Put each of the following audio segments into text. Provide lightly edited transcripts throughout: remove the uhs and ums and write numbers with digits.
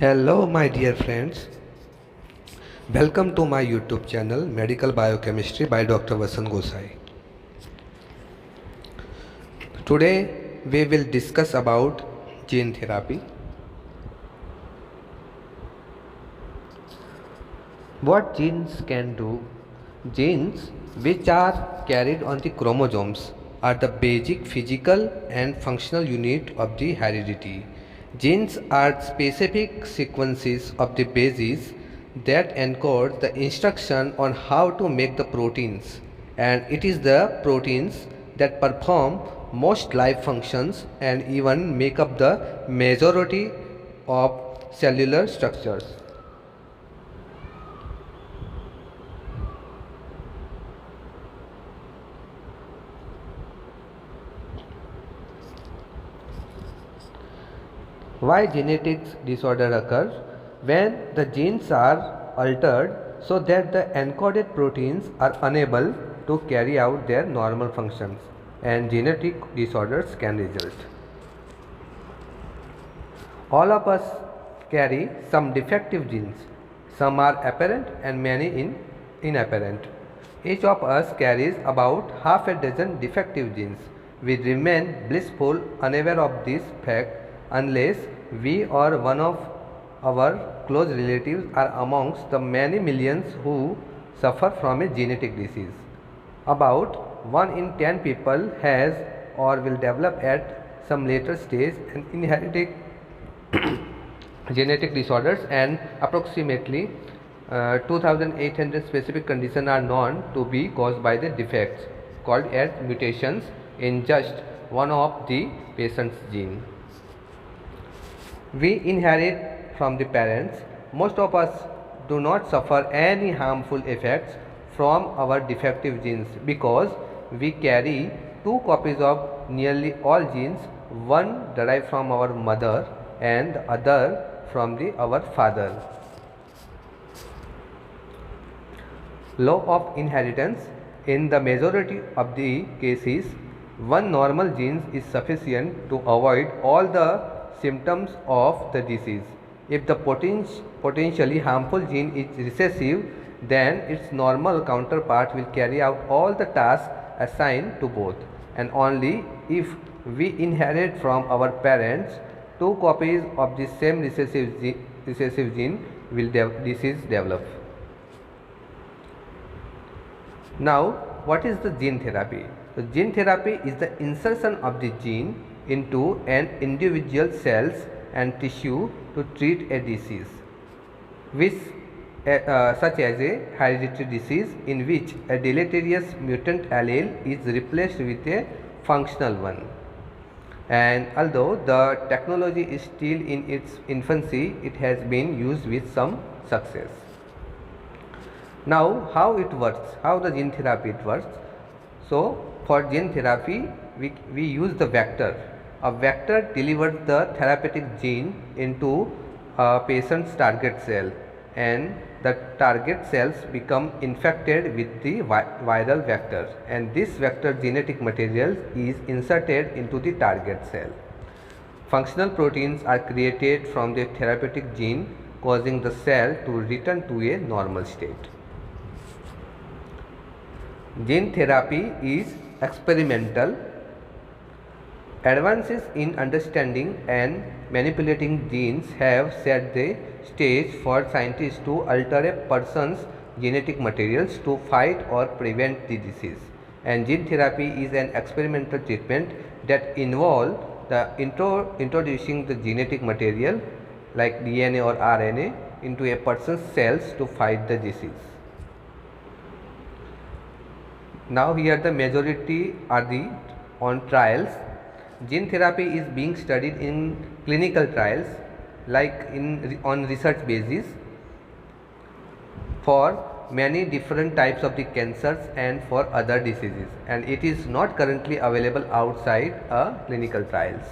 Hello, my dear friends. Welcome to my YouTube channel Medical Biochemistry by Dr. Vasan Gosai. Today we will discuss about gene therapy. What genes can do? Genes, which are carried on the chromosomes, are the basic physical and functional unit of the heredity. Genes are specific sequences of the bases that encode the instruction on how to make the proteins, and it is the proteins that perform most life functions and even make up the majority of cellular structures. Why genetics disorder occurs? When the genes are altered so that the encoded proteins are unable to carry out their normal functions, and genetic disorders can result. All of us carry some defective genes. Some are apparent and many inapparent. Each of us carries about half a dozen defective genes. We remain blissful, unaware of this fact unless we or one of our close relatives are amongst the many millions who suffer from a genetic disease. About 1 in 10 people has or will develop at some later stage an inherited genetic disorders, and approximately 2800 specific conditions are known to be caused by the defects called as mutations in just one of the patient's gene. We inherit from the parents. Most of us do not suffer any harmful effects from our defective genes because we carry two copies of nearly all genes, one derived from our mother and the other from our father. Law of inheritance. In the majority of the cases, one normal gene is sufficient to avoid all the symptoms of the disease. If the potentially harmful gene is recessive, then its normal counterpart will carry out all the tasks assigned to both, and only if we inherit from our parents two copies of the same recessive gene will disease develop. Now, what is the gene therapy? So, gene therapy is the insertion of the gene into an individual cells and tissue to treat a disease, which such as a hereditary disease in which a deleterious mutant allele is replaced with a functional one. And although the technology is still in its infancy, it has been used with some success. Now, how it works, how the gene therapy it works. So, for gene therapy, we use the vector. A vector delivers the therapeutic gene into a patient's target cell, and the target cells become infected with the viral vector, and this vector genetic material is inserted into the target cell. Functional proteins are created from the therapeutic gene, causing the cell to return to a normal state. Gene therapy is experimental. Advances in understanding and manipulating genes have set the stage for scientists to alter a person's genetic materials to fight or prevent the disease. And gene therapy is an experimental treatment that involves the introducing the genetic material like DNA or RNA into a person's cells to fight the disease. Now, here the majority are on trials. Gene therapy is being studied in clinical trials, like on research basis, for many different types of the cancers and for other diseases, and it is not currently available outside clinical trials.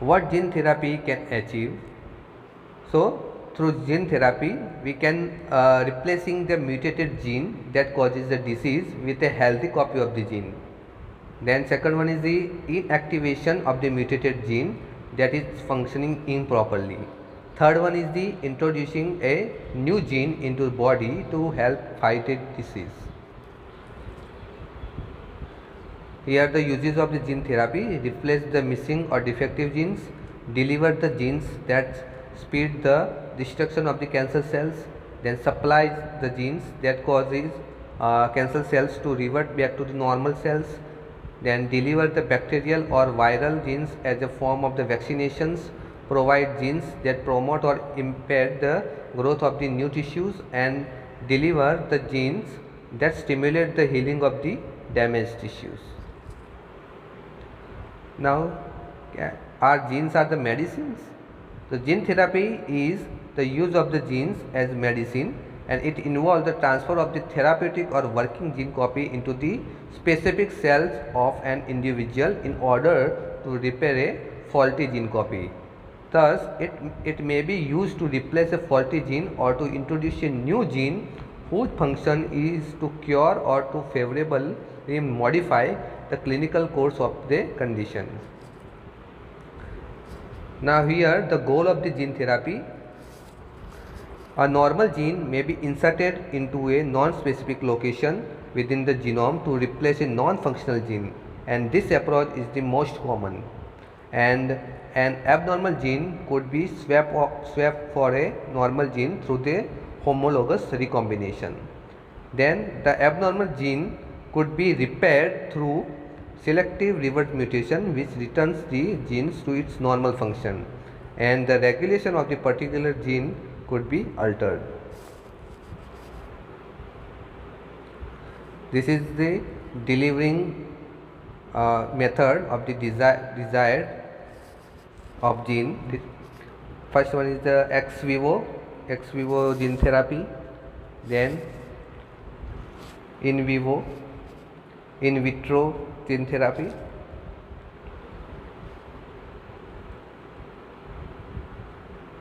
What gene therapy can achieve? So, through gene therapy, we can replacing the mutated gene that causes the disease with a healthy copy of the gene. Then second one is the inactivation of the mutated gene that is functioning improperly. Third one is the introducing a new gene into the body to help fight a disease. Here the uses of the gene therapy: replace the missing or defective genes, deliver the genes that speed the destruction of the cancer cells, then supplies the genes that causes cancer cells to revert back to the normal cells, then deliver the bacterial or viral genes as a form of the vaccinations, provide genes that promote or impair the growth of the new tissues, and deliver the genes that stimulate the healing of the damaged tissues. Now, our genes are the medicines. The gene therapy is the use of the genes as medicine, and it involves the transfer of the therapeutic or working gene copy into the specific cells of an individual in order to repair a faulty gene copy. Thus, it may be used to replace a faulty gene or to introduce a new gene whose function is to cure or to favorably modify the clinical course of the condition. Now here the goal of the gene therapy: a normal gene may be inserted into a non-specific location within the genome to replace a non-functional gene, and this approach is the most common. And an abnormal gene could be swapped for a normal gene through the homologous recombination. Then the abnormal gene could be repaired through selective reverse mutation, which returns the genes to its normal function, and the regulation of the particular gene could be altered. This is the delivering method of the desired of gene. First one is the ex vivo gene therapy, then in vivo, in vitro gene therapy.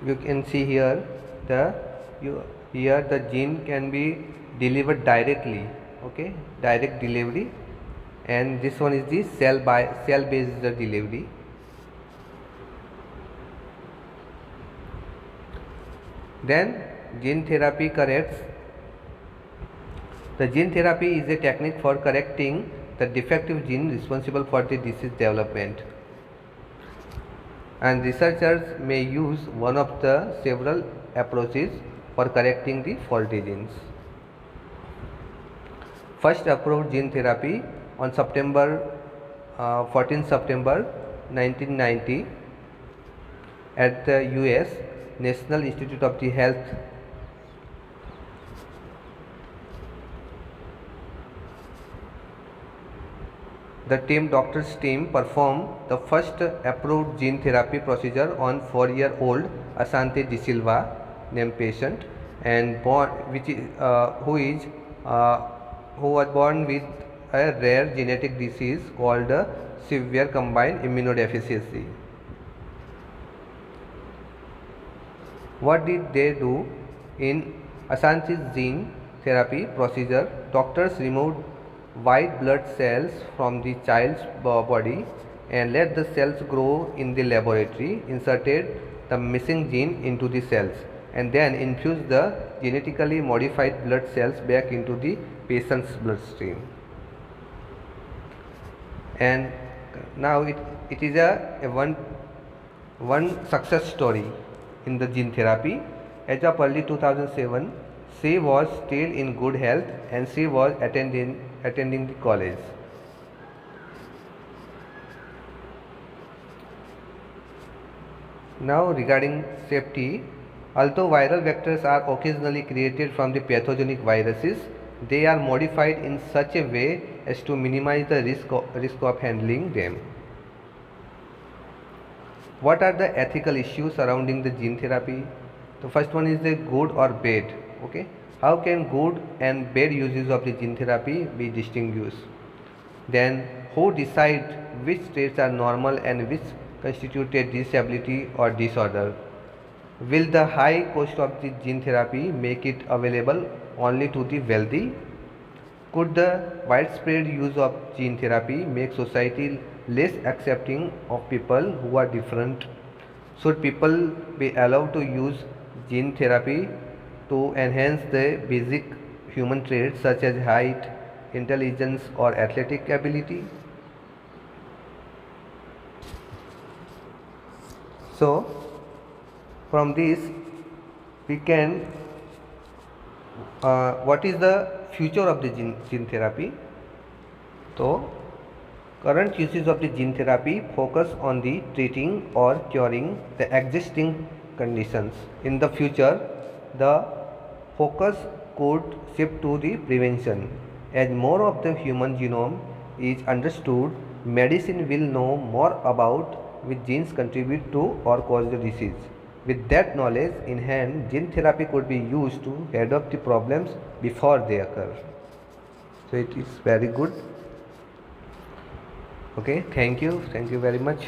You can see here the gene can be delivered directly, okay, direct delivery, and this one is the cell based delivery. Then gene therapy corrects. The gene therapy is a technique for correcting the defective gene responsible for the disease development, and researchers may use one of the several approaches for correcting the faulty genes. First approved gene therapy on 14 September 1990 at the US National Institute of the Health. The doctor's team performed the first approved gene therapy procedure on 4-year-old Asante De Silva named patient, and who was born with a rare genetic disease called severe combined immunodeficiency. What did they do in Asante's gene therapy procedure? Doctors removed white blood cells from the child's body and let the cells grow in the laboratory, inserted the missing gene into the cells, and then infused the genetically modified blood cells back into the patient's bloodstream. And now it is a one success story in the gene therapy. As of early 2007, she was still in good health and she was attending the college. Now regarding safety, although viral vectors are occasionally created from the pathogenic viruses, they are modified in such a way as to minimize the risk of handling them. What are the ethical issues surrounding the gene therapy? The first one is the good or bad. Okay, how can good and bad uses of the gene therapy be distinguished? Then who decides which traits are normal and which constitute a disability or disorder? Will the high cost of the gene therapy make it available only to the wealthy? Could the widespread use of gene therapy make society less accepting of people who are different? Should people be allowed to use gene therapy to enhance the basic human traits such as height, intelligence, or athletic ability? So, from this, we can what is the future of the gene therapy? So, current uses of the gene therapy focus on the treating or curing the existing conditions. In the future, the focus could shift to the prevention. As more of the human genome is understood, medicine will know more about which genes contribute to or cause the disease. With that knowledge in hand, gene therapy could be used to head off the problems before they occur. So it is very good. Okay, thank you very much.